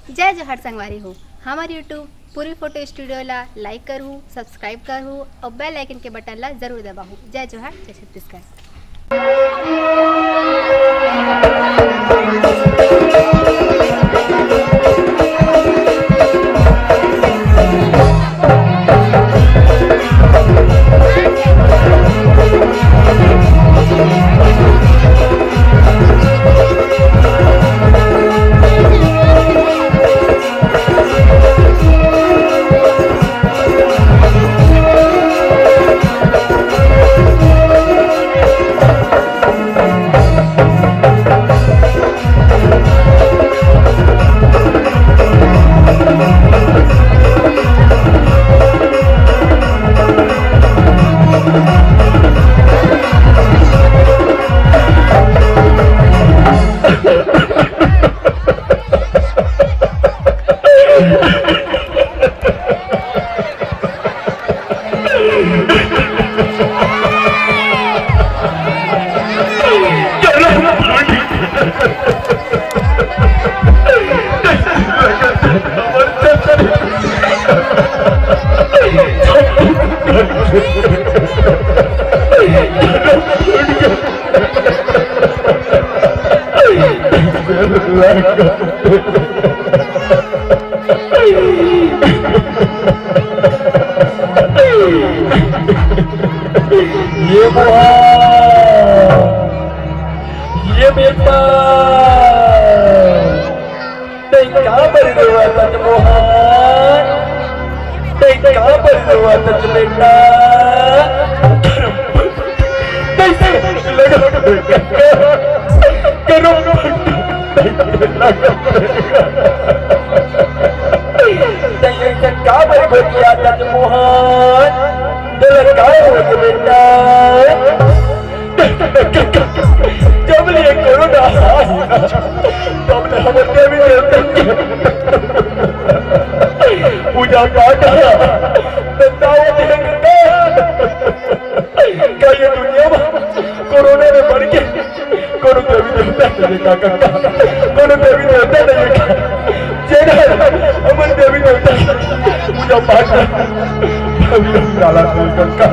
जय जोहार संगवारी हो। हमार यूट्यूब पूरी फोटो स्टूडियो ला लाइक करूँ, सब्सक्राइब करूँ और बेल आइकन के बटन ला जरूर दबाऊँ। जय जोहार, जय छत्तीसगढ़। ये बेटा नहीं कहाँ पर रोआ तज मोहन, नहीं कहाँ पर रोआ तज बेटा, नहीं से लगा करो नहीं से कहाँ पर घोटिया तज मोहन, दिल कहाँ हो बेटा, जब ये कोरोना तब ने हम देवी देवता पूजा पाठ दत्ताओं देंगे क्या ये दुनिया में कोरोना में मर के कोनो देवी देवता नहीं देखा करता, कोनो देवी देवता नहीं देखा जेना अमर देवी देवता पूजा पाठ अभी काला नहीं करता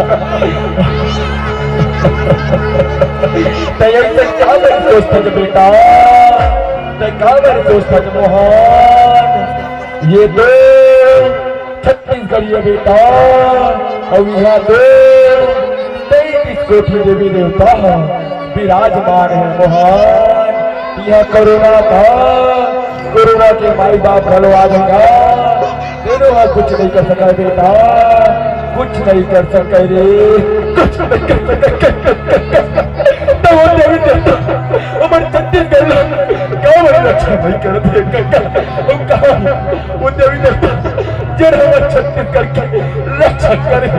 क्या मेरे दोस्त है बेटा, क्या मेरे दोस्त है मोहन, ये दो छत्तीसगढ़ ये बेटा और यहाँ दो 23 कोटि देवी देवता विराजमान है मोहन। यह कोरोना था, कोरोना के माई बाप हलवा देगा, दोनों कुछ नहीं कर सका बेटा, कुछ नहीं कर सके रे, कुछ नहीं कर सके। वो देवी देवता हमारे छत्तीसगढ़ गाँव में रक्षा नहीं करते कहा वो देवी देवता जड़ हमारे छत्तीसगढ़ की रक्षा करे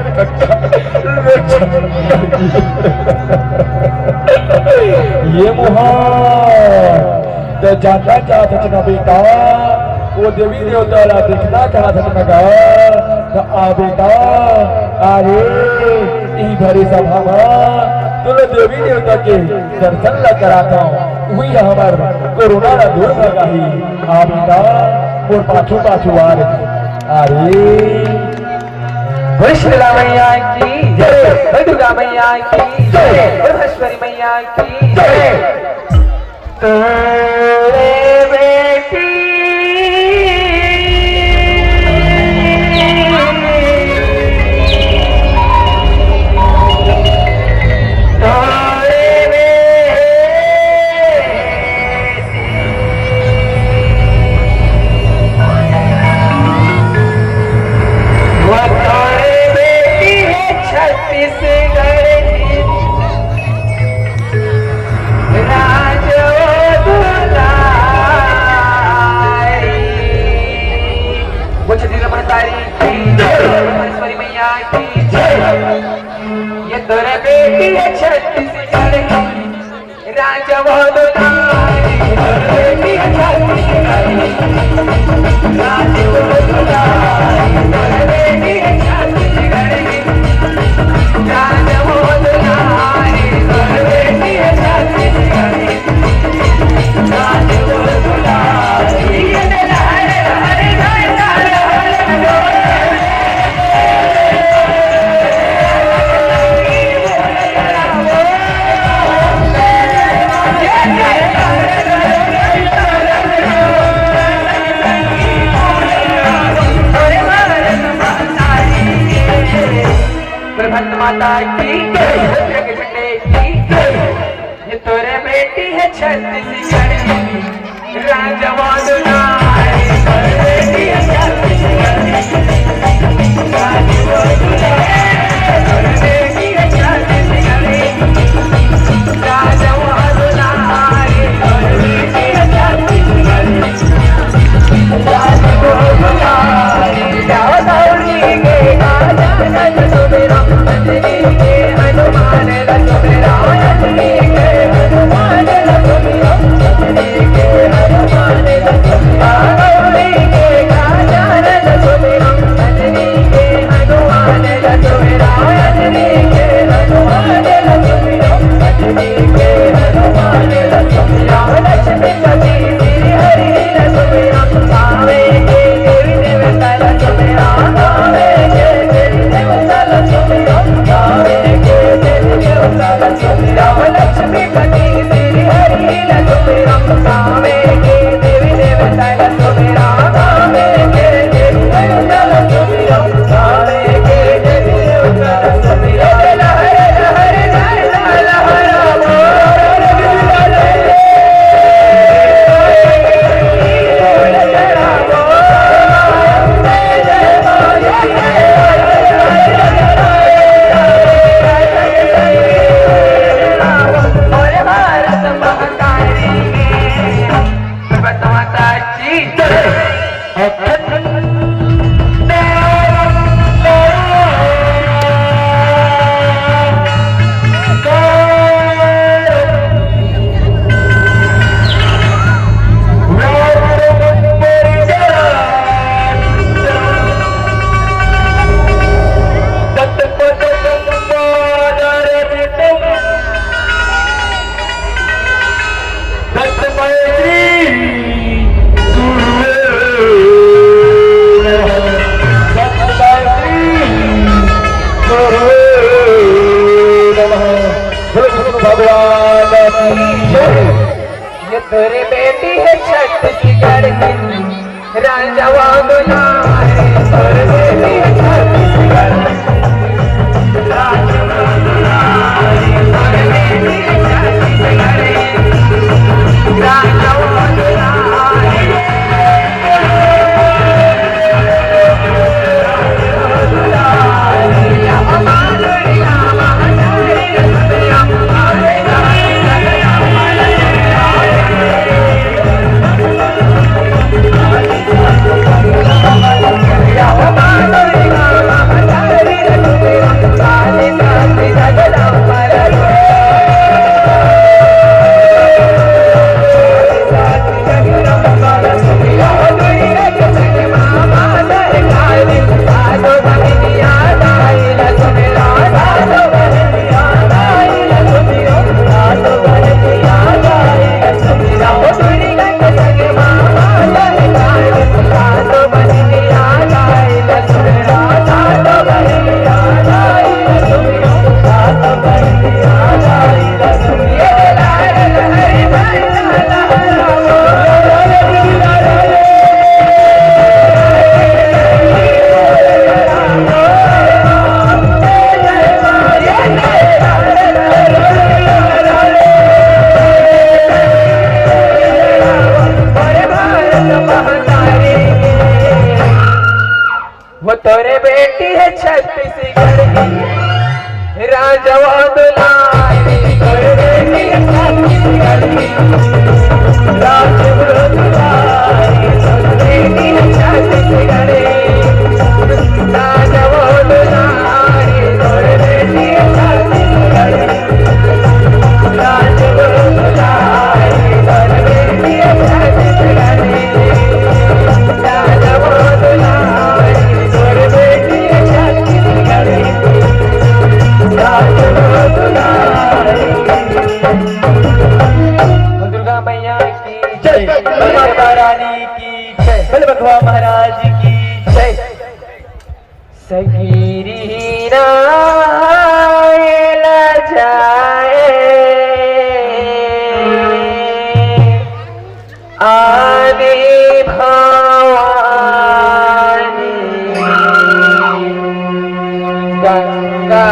ये मोहन तो जानना चाहता था बेटा, वो देवी देवता ला देखना चाहता था तो आ बेटा अरे ई भरी सभा में तुले देवी देवता के दर्शन ला कराता हूँ, वही हमार कोरोना ला दूर लगा ही आ बेटा और पाछू पाछू आ रही अरे वैष्णला मैया की जय, दुर्गा मैया की जय, बृहस्पति मैया की जय। तेरे बेटी ये तोरे बेटी है छत्तीसगढ़ की राजा बहुत बेटी है छत्तीसगढ़ की राजा बहुत बेटी है छत्तीसगढ़ की राजा बहुत बेटी है छत्तीसगढ़ की राजा बहुत माता की जय, बजरंग झंडे की जय। ये तोरे बेटी है छत्तीसगढ़ की राजा वादुलाए, तोरे बेटी है छत्तीसगढ़ की राजा वादुलाए, तोरे बेटी है छत्तीसगढ़ की राजा वादुलाए, तोरे बेटी है छत्तीसगढ़ की राजा वादुलाए। जाओ दौड़ी के राजा नंद सुमेरा, अंजनी के हनुमान लखो मेरा, अंजनी के हनुमान लखो मेरा, अंजनी के हनुमान लखो मेरा। दौड़ी के राजा नंद सुमेरा, अंजनी के हनुमान लखो मेरा, अंजनी के हनुमान लखो मेरा, अंजनी के हनुमान लखो मेरा। लक्ष्मीपति श्री हरि लखो मेरा, आवे के देवी देवता लखो मेरा, आवे के देवी देवता लखो मेरा, आवे के देवी देवता लखो मेरा। लक्ष्मीपति श्री हरि लखो मेरा, आवे के देवी देवता लखो मेरा, आवे के देवी देवता लखो मेरा, आवे के देवी देवता लखो मेरा। लहरे लहरे लहरे लहरा मोर बिरले, बोल जरा बोल जय जय और भारत महतारी की माता की जय। ये तेरे बेटी है छत्तीसगढ़ की राजा वादुलाए, तोरे बेटी है छत्तीसगढ़ की राजा वादुलाए, तोरे बेटी है छत्तीसगढ़ की राजा वादुलाए। वो तोरे बेटी है छत्तीसगढ़ की राजा वादुलाए, तोरे बेटी है छत्तीसगढ़ की राजा वादुलाए, तोरे बेटी है छत्तीसगढ़ की राजा वादुलाए, तोरे बेटी है छत्तीसगढ़ की राजा वादुलाए, तोरे बेटी है छत्तीसगढ़ की राजा वादुलाए, तोरे बेटी है छत्तीसगढ़ की राजा वादुलाए। दुर्गा मैया की जय, माता रानी की जय, बल बखवा महाराज की जय। सगीरी नायल जाए आदि भवानी गंगा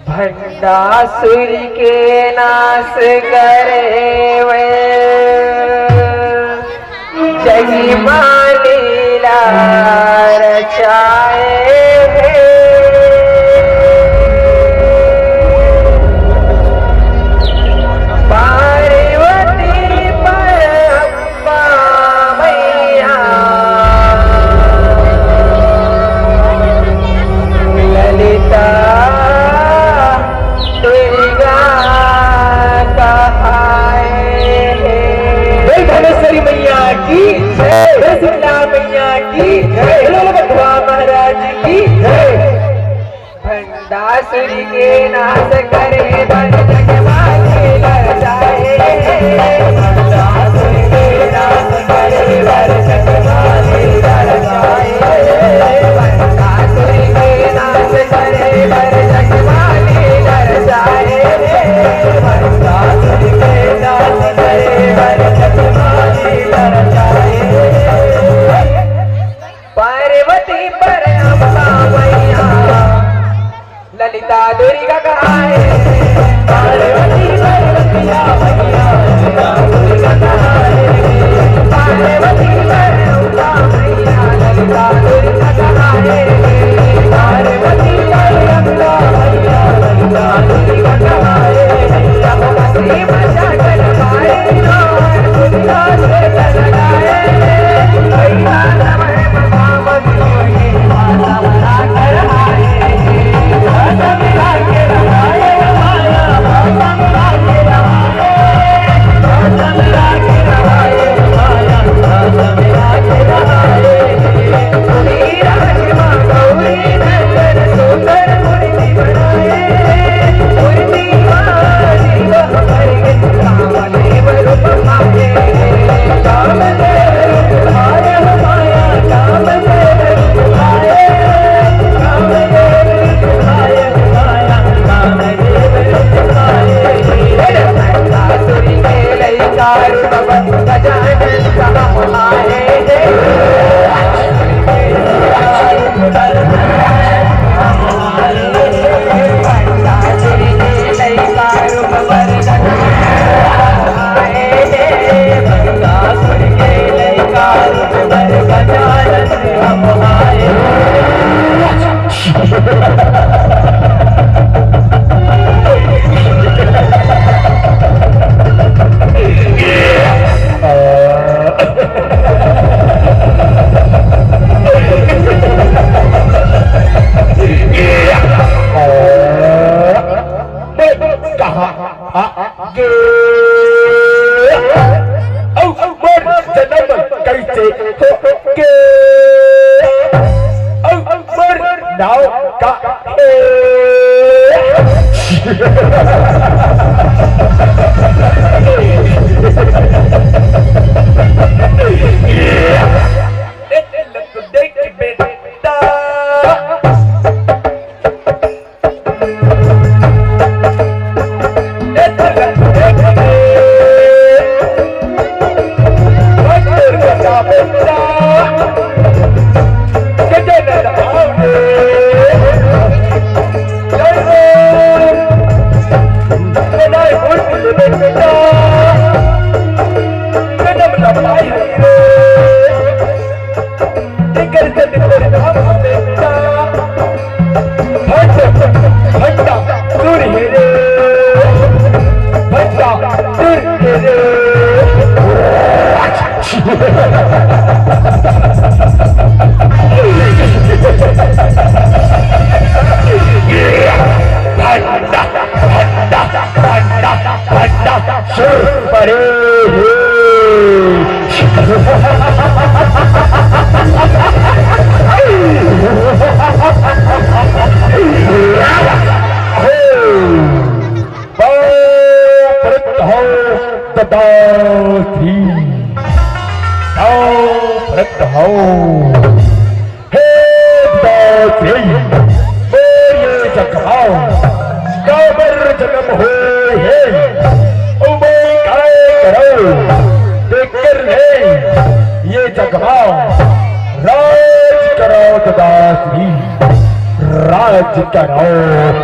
भंडासुर के नाश करे वे जही मालीला रचाए पार्वती पर अम्बा मैया ललिता धनेश्वरी मैया की जय, शीतला मैया की जय, भगवा महाराज की जय। भंडासुर के नाश करे बन जग माथे लग जाए, भंडासुर के नाश करे बन जग माथे लग जाए, भंडासुर के नाश करे बन जग माथे लग जाए, भंडासुर के नाश करे बन जग माथे लग जाए। पार्वती पर अम्बा मैया के अमर जन्म कैसे हो के अमर नाव का देख बेटा राज करो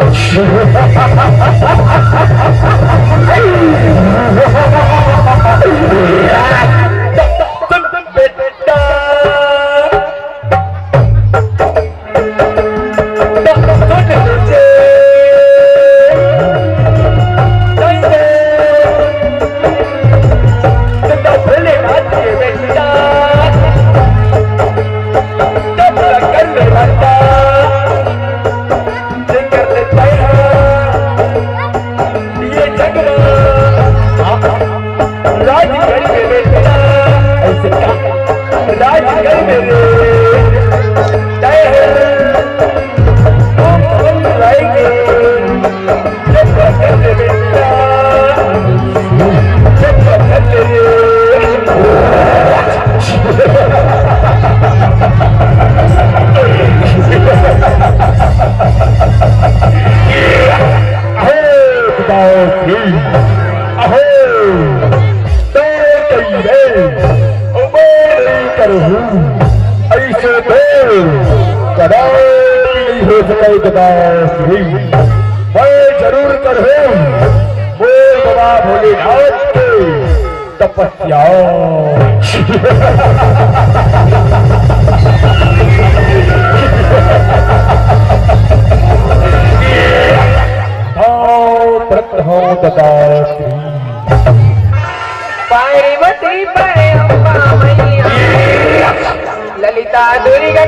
जरूर करो बोल बाबा भोलेनाथ की तपस्या पार्वती पर अम्बा मैया ललिता दुर्गा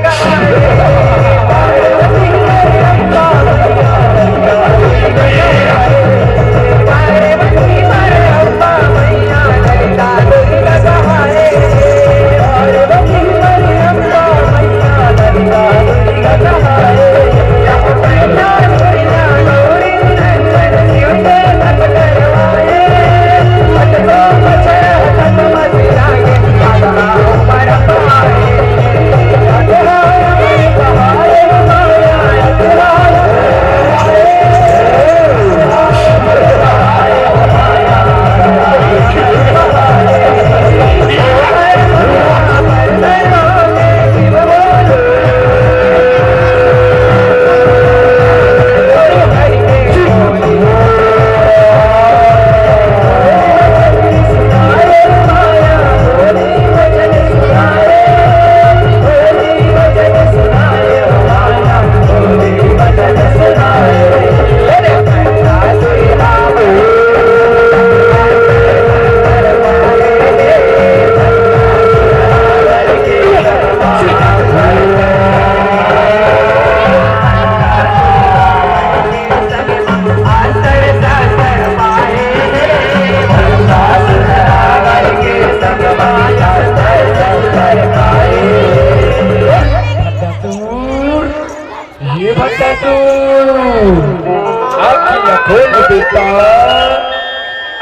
बेटा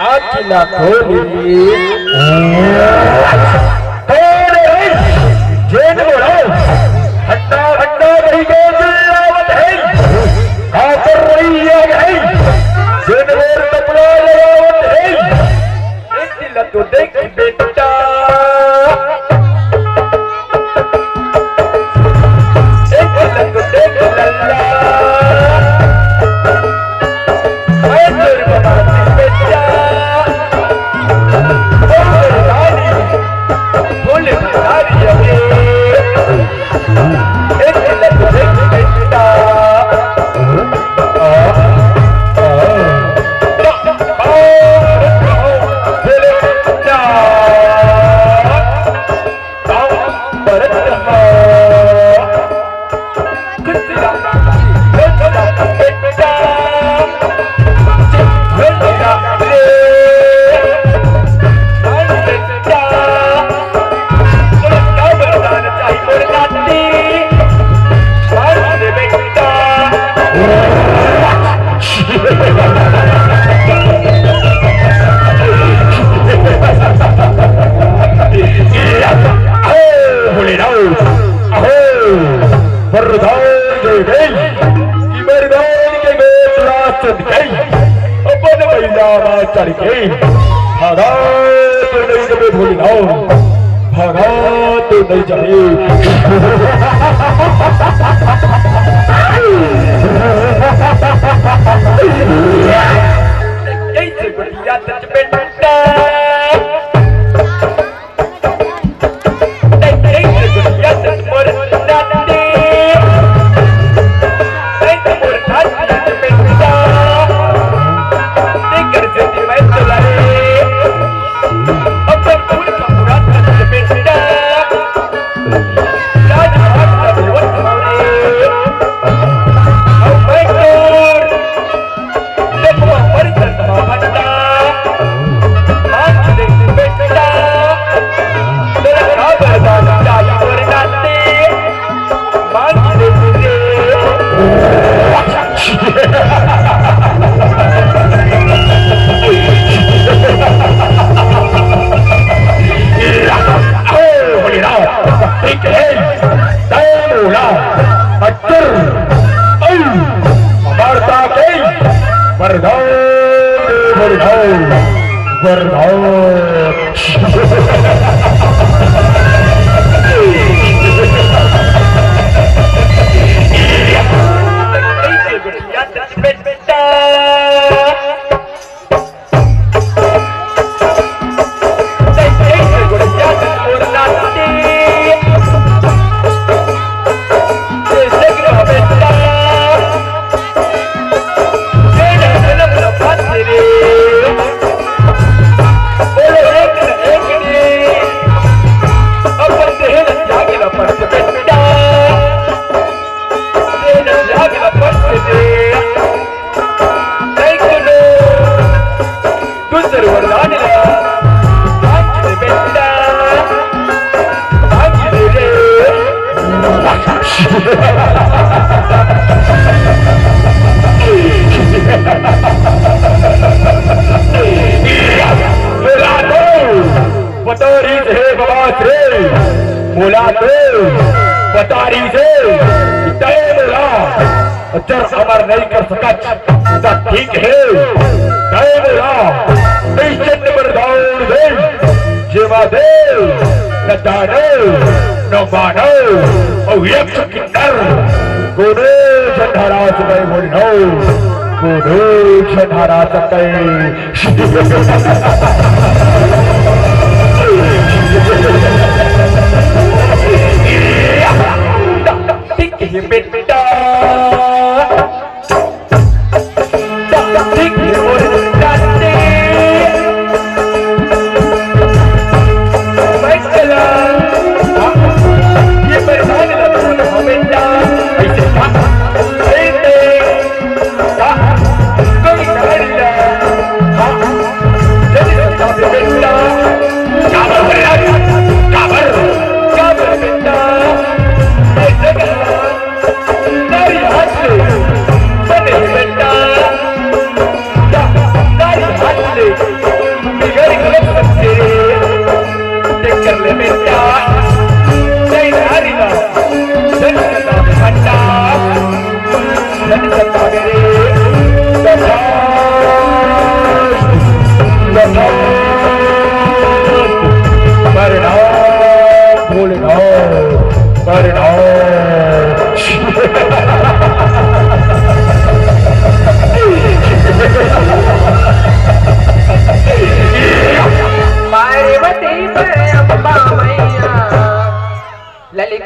आखिला खोली जेन बोलो हट्टा हट्टा नहीं गो जिलावत है आकर रही है जेन बोल कपड़ा लगावत है एक दिल तो देख बेटा एक दिल तो देख लल्ला चढ़ गई भागा तो नहीं जमे भूल जाओ भागा तो नहीं जमे कैसे बढ़िया सच बेटा अचर अमर नहीं कर सका ठीक है जेवा दे न जानो न मानो और एक किन्नर गोरे चंधारा सके बोलो गोरे चंधारा सके ये बेटा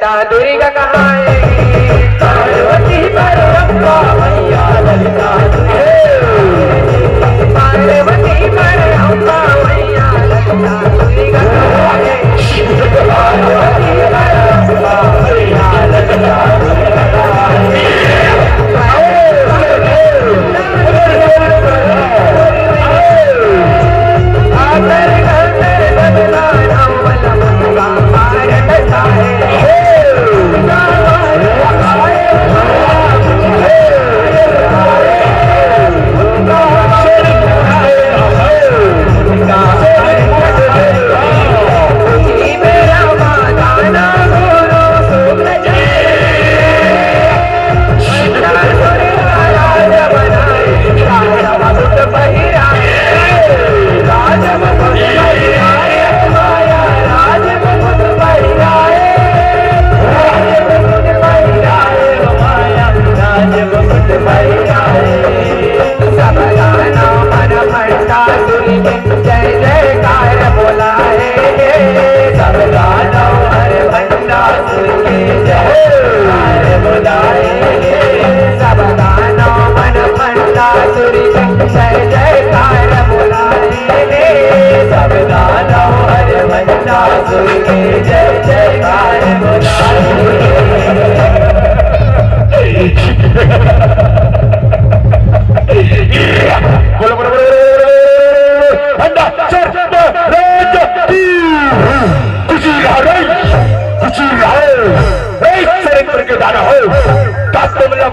ललिता दुर्गा कहाए पार्वती परअम्बा मैया ललिता पार्वती परअम्बा मैया ललिता दुर्गा कहाए पार्वती परअम्बा मैया ललिता दुर्गा कहाए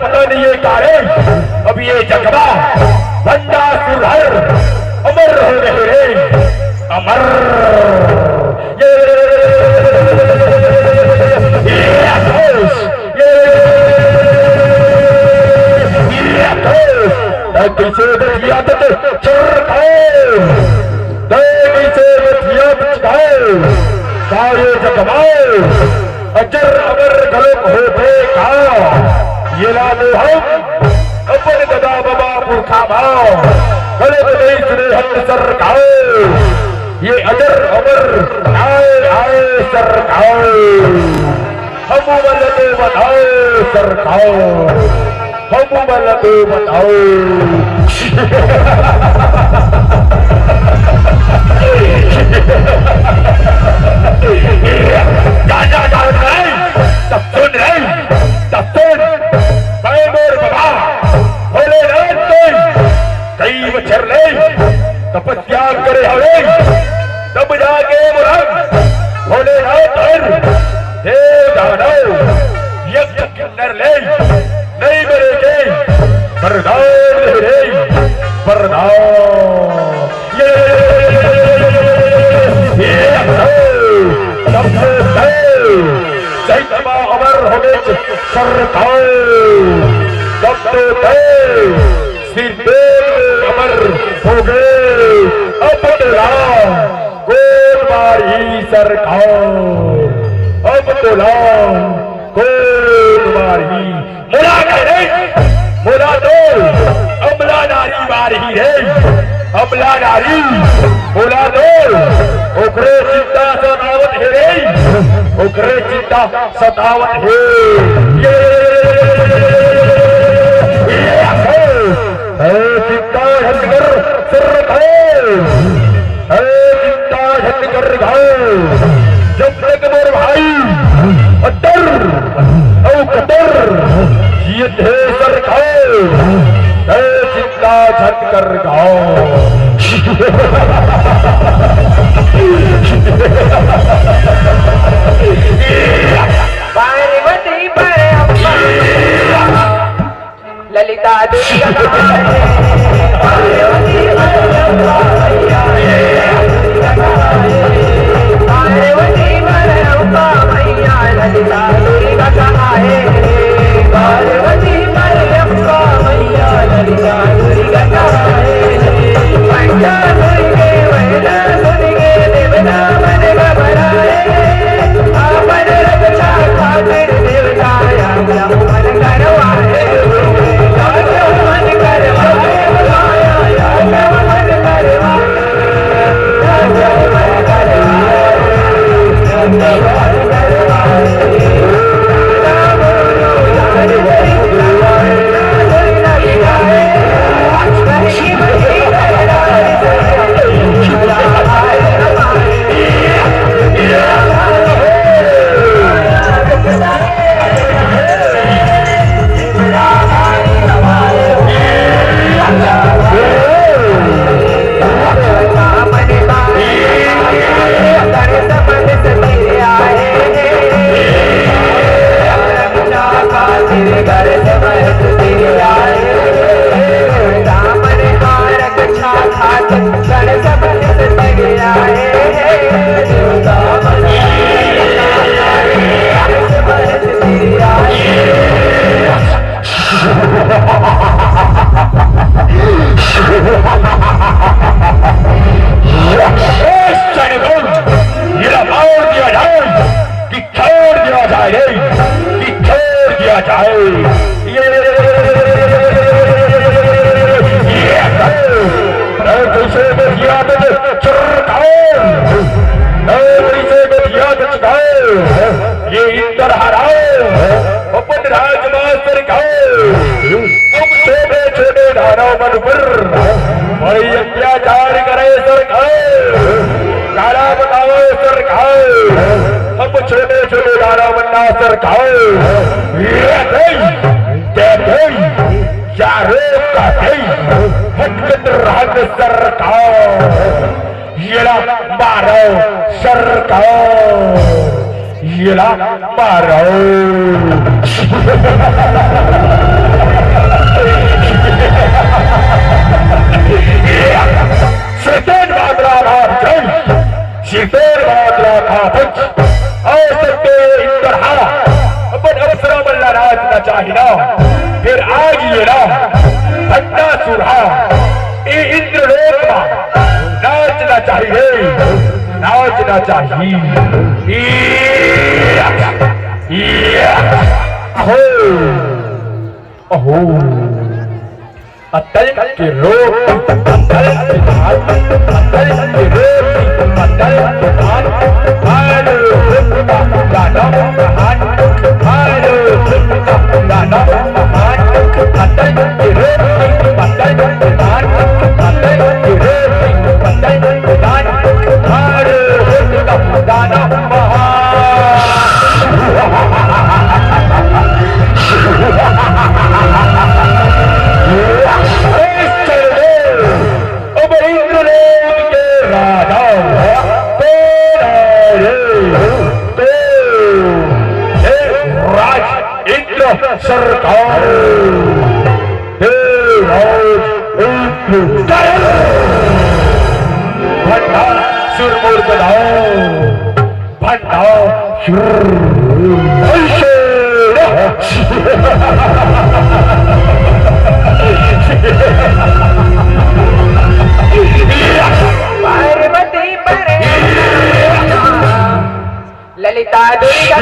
पता नहीं ये कारे अब ये जगवा बंदा सुरहर अमर हो रहे रे अमर कैसे सारे जगमाए अजर अमर गलत होते का ये लादो हम अपन गदा बाबा पुरखा भाव गलत नहीं सुने हम सरकार ये अजर अमर आए आए सरकार हम वाले बताओ सरकार हम वाले बताओ गाना गा रहे तब सुन रहे तब सुन मैं मोर बाबा बोले रात कोई कई बचर ले तपस्या करे हवे तब जाके मुराद बोले रात हर हे दानव यज्ञ किन्नर ले नहीं मरेगे वरदान रे वरदान चैतमा अमर हो गए सरकार अमर हो गए अब गोलबारी सरकार अब तो गोलबारी मुला करे मुला दो अमला नारी बारी रे अमला नारी मुला दो ओकरे चिंता सतावत है रे ओकरे चिंता सतावत है ये चिंता हटकर सिर खाओ चिंता हटकर खाओ जब तक मोर भाई अटर औ कटर ये थे सर खाओ चिंता हटकर खाओ पार्वती परअम्बा ललिता दुर्गा पार्वती परअम्बा मैया पार्वती परअम्बा मैया ललिता दुर्गा कहाए पार्वती परअम्बा मैया ललिता दुर्गा कहाए पंडा दुर्गे वैदा दुर्गे देवता मन घबराए आपन रक्षा खातिर देवता मन करवाए मन करवाए छोटे दानव मन पर बड़ी अत्याचार करे सरकार, काला बताओ सरकार, हम छोटे छोटे दानव बनना सरकार, रोक का भटकत राग सरकार, येला मारो सरकार, येला मारो। शेर बादरा था सकते इंद्रहा अपन अवसरा बल्ला राजना चाहिना, फिर आज ये ना भट्टा सुरहा ए इंद्रलोक का नाचना चाहिए, नाचना चाहिए। अहो अहो अतल के रोक, अतल के हाथ, अतल के रोक, अतल के हाथ, हारो हुक्का गाना महान, हारो हुक्का गाना महान, अतल के रोक, अतल के हाथ, अतल के रोक, अतल के हाथ, हारो हुक्का गाना महान। सरकार भट्टा सुरमुर बनाओ, भट्टा पार्वती परे ललिता दुर्गा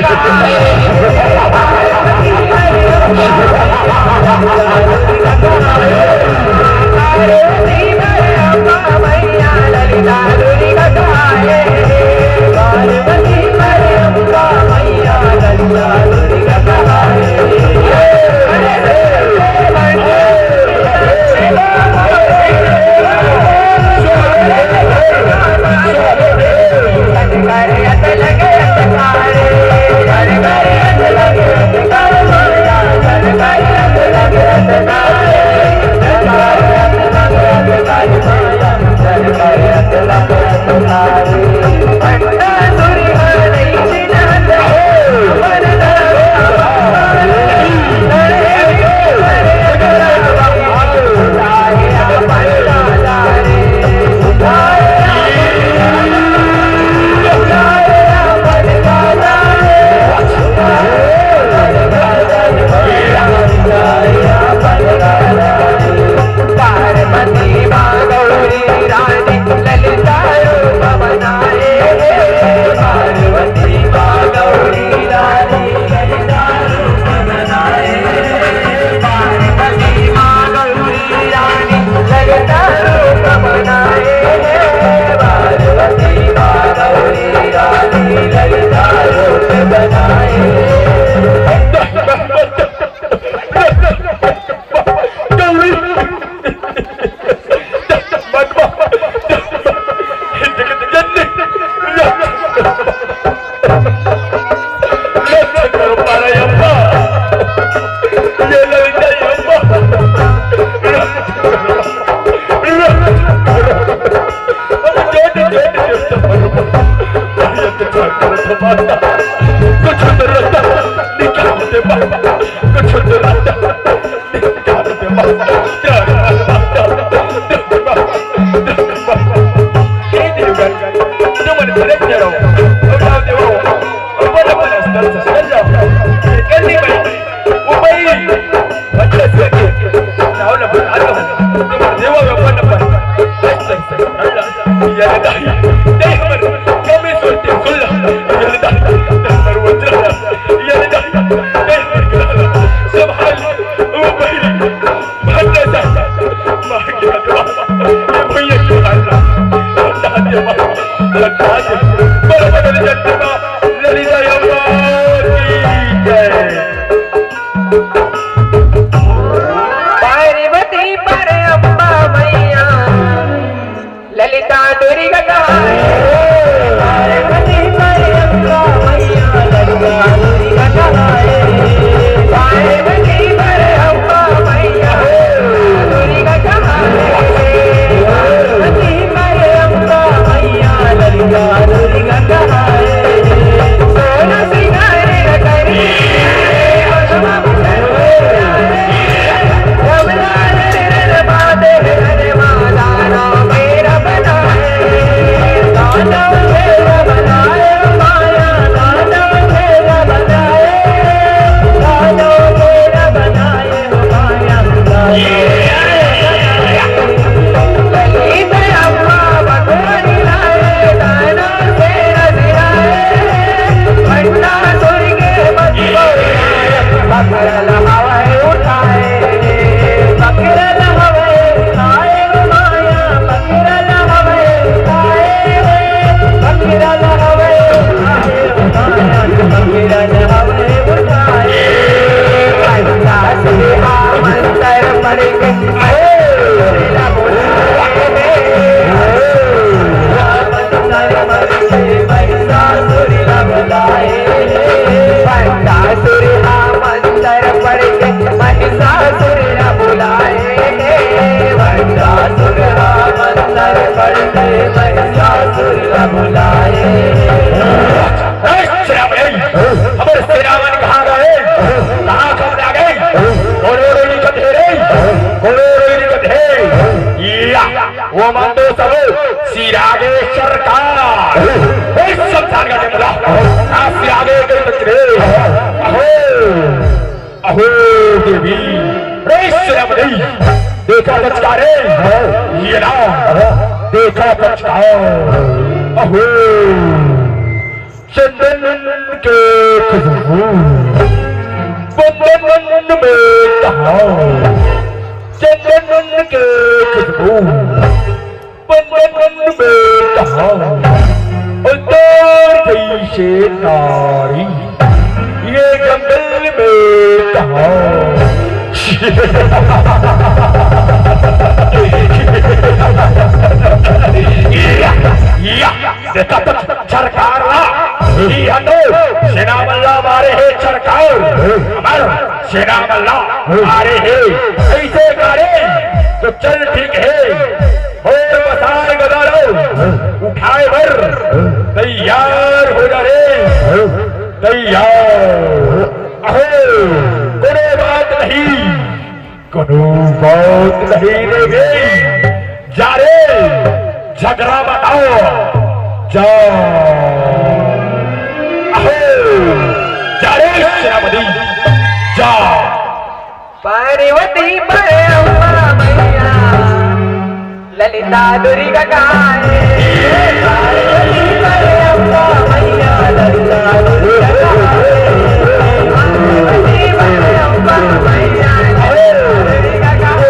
अत्याचार बढ़ते महिषासुर न बुलाए। हमारे सेनावन कहाँ गए? कहाँ खबर आ गई? करोड़ों गधे, करोड़ों गधे, वो मान दो सब सिरागे सरकार सब जान का जमला सिरागे के बच्चे अहो अहो देवी रेश्वरी देखा बचकारे ये ना देखा बचकाओ अहो चंदन के खुशबू बंदन में कहा चंदन के खुशबू बंदन में कहा उतर गई से नारी ये जंगल में कहा सरकार सेना मल्ला मारे है सरकार सेना मल्ला मारे है ऐसे करे तो चल ठीक है और बसाए गदारो उठाए भर तैयार हो जा रे तैयार कोनो बात नहीं कोनो बात नहीं रे गई जा रे झगड़ा बताओ जाओ जा रे श्रावणी जा पार्वती अम्बा मैया ललिता दुर्गा गाए। पार्वती अम्बा मैया ललिता दुर्गा गाए। पार्वती अम्बा मैया ललिता दुर्गा गाए।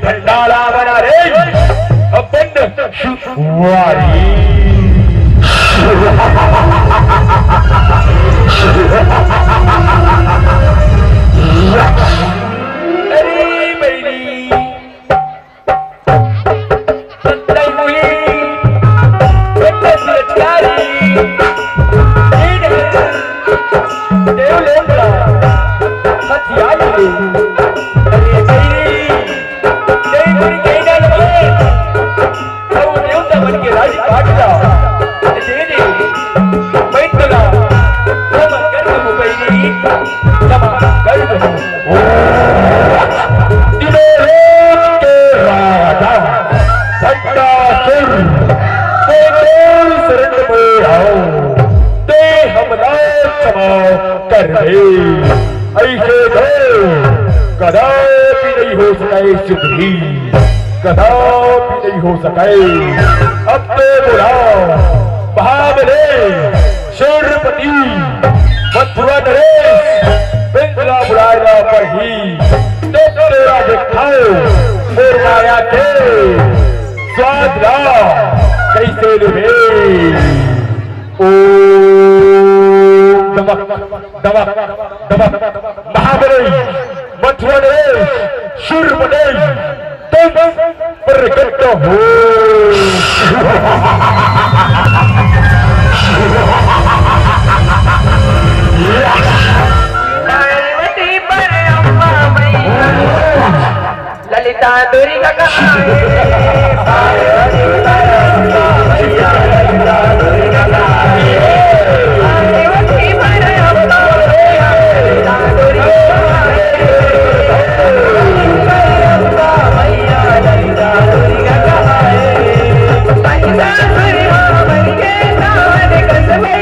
भंडारा बना रे अपन शुवारी अरे मेरी संतई हुई देव लेंगा हथियार ऐसे कदापि नहीं हो सके सिद्धि कदापि नहीं हो सके अब तो बुलाओ महाबले शेरपति मथुरा नरेश बिंदला बुलाया पर ही तो के स्वाद ला कैसे लुभे ओ दमक दमक दमक महाबली मथुरेश शूरमनेश तुम प्रकट हो पार्वती पर अम्मा मैया ललिता दुर्गा कहाए पार्वती पर अम्मा मैया ललिता दुर्गा कहाए पार्वती पर अम्मा मैया ललिता दुर्गा कहाए अम्मा मैया ललिता दुर्गा कहाए महिषासुर मामन के नाम कसमे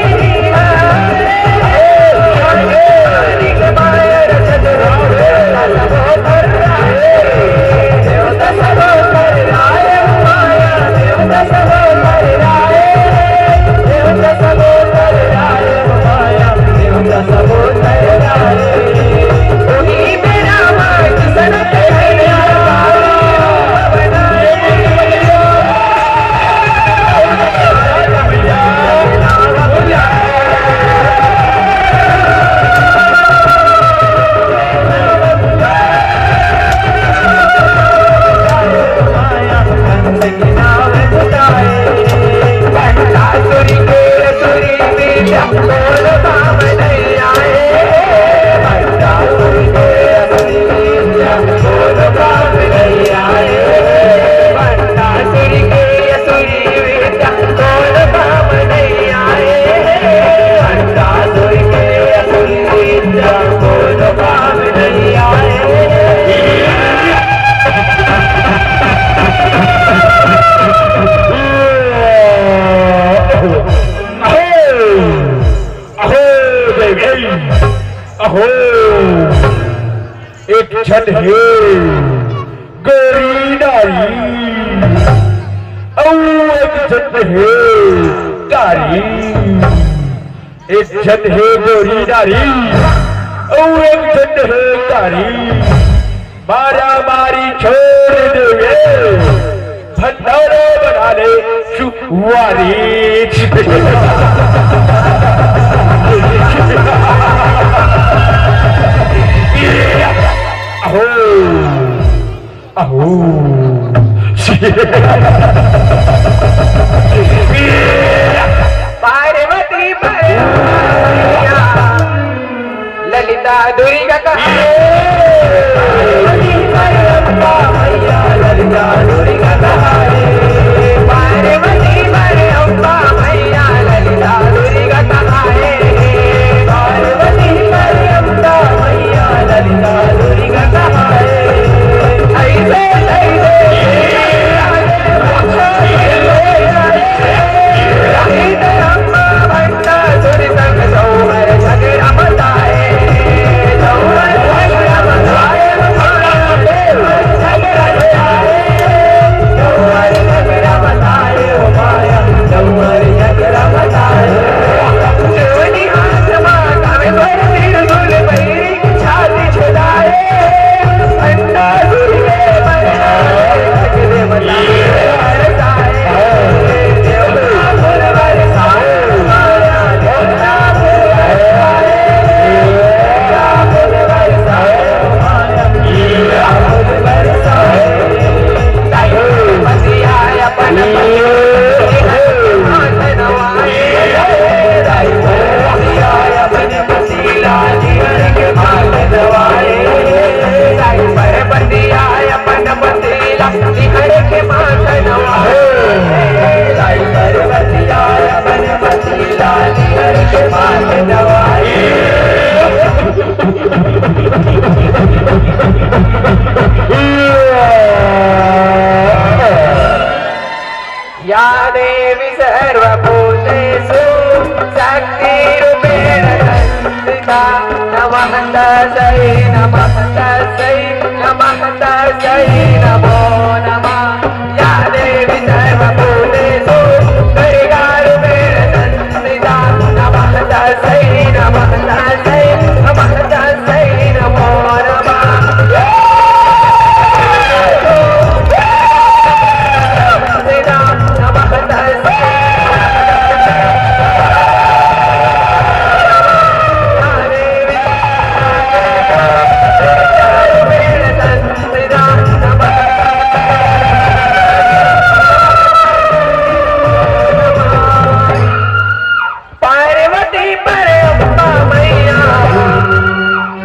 अहो एक छत है गोरी नारी एक छत है कारी एक छत है गोरी नारी एक छत है कारी मारा मारी छोड़ देवे भंडारा बना ले शुवारी अहो अहो पार्वती पर ललिता दुर्गा कहाए पार्वती पर अम्मा मैया ललिता दुर्गा कहाए पार्वती पर अम्मा मैया ललिता दुर्गा कहाए पार्वती पर अम्मा मैया ललिता दुर्गा कहाए ऐसे अम्मा भट्टा सुर संग सौहर झगड़ा बताए सौहर झगड़ा बताए या देवी सर्वभूतेषु शक्तिरूपेण संस्थिता नमः तस्यै नमः तस्यै नमः तस्यै नमो नमः या देवी सर्वभूतेषु दुर्गारूपेण संस्थिता नमः तस्यै नमः तस्यै नमः तस्यै नमो नमः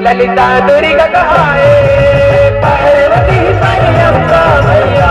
ललिता दुर्गा कहाए, पार्वती परअंबा मैया